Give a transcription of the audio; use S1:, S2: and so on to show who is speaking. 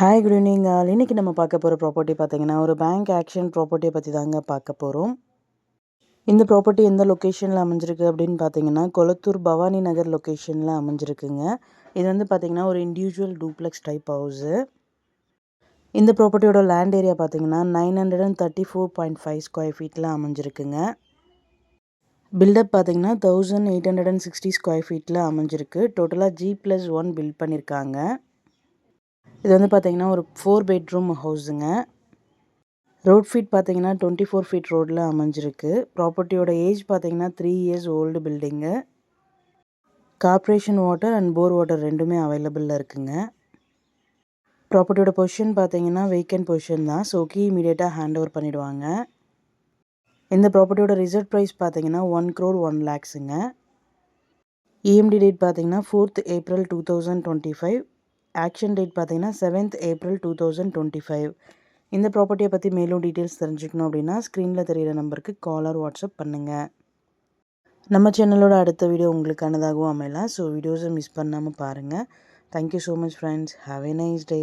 S1: Hi good evening இன்றைக்கி நம்ம பார்க்க போகிற ப்ராப்பர்ட்டி பார்த்திங்கன்னா ஒரு பேங்க் ஆக்ஷன் ப்ராப்பர்ட்டியை பற்றி தாங்க பார்க்க போகிறோம். இந்த ப்ராப்பர்ட்டி எந்த லொக்கேஷனில் அமைஞ்சிருக்கு அப்படின்னு பார்த்தீங்கன்னா கொளத்தூர் பவானி நகர் லொக்கேஷனில் அமைஞ்சிருக்குங்க. இது வந்து பார்த்திங்கன்னா ஒரு இண்டிவிஜுவல் டூப்ளெக்ஸ் டைப் ஹவுஸு. இந்த ப்ராப்பர்ட்டியோட லேண்ட் ஏரியா பார்த்திங்கன்னா 934.5 ஸ்கொயர் ஃபீட்டில் அமைஞ்சிருக்குங்க. பில்டப் பார்த்திங்கன்னா 1860 ஸ்கொயர் ஃபீட்டில் அமைஞ்சிருக்கு. டோட்டலாக G+1 பில்ட் பண்ணியிருக்காங்க. இது வந்து பார்த்திங்கன்னா ஒரு 4 பெட்ரூம் ஹவுஸுங்க. ரோட் ஃபீட் பார்த்திங்கன்னா 24 ஃபீட் ரோடில் அமைஞ்சிருக்கு. ப்ராப்பர்ட்டியோட ஏஜ் பார்த்திங்கன்னா 3 years old building. Corporation water and bore water ரெண்டுமே அவைலபிளில் இருக்குங்க. ப்ராப்பர்ட்டியோட பொசிஷன் பார்த்திங்கன்னா வேக்கன்ட் பொசிஷன் தான். ஸோ கீ இமீடியட்டாக ஹேண்ட் ஓவர் பண்ணிவிடுவாங்க. இந்த ப்ராப்பர்ட்டியோட ரிசர்வ் ப்ரைஸ் பார்த்திங்கன்னா 1,01,00,000ங்க. இஎம்டி டேட் பார்த்திங்கன்னா 4th April 2025. ஆக்ஷன் டேட் பார்த்தீங்கன்னா 7th April 2025. இந்த ப்ராப்பர்ட்டியை பற்றி மேலும் டீட்டெயில்ஸ் தெரிஞ்சுக்கணும் அப்படின்னா ஸ்க்ரீனில் தெரிகிற நம்பருக்கு கால் ஆர் வாட்ஸ்அப் பண்ணுங்கள். நம்ம சேனலோட அடுத்த வீடியோ உங்களுக்கானதாகவும் அமையலாம். ஸோ வீடியோஸை மிஸ் பண்ணாமல் பாருங்கள். Thank you so much friends. Have a nice day.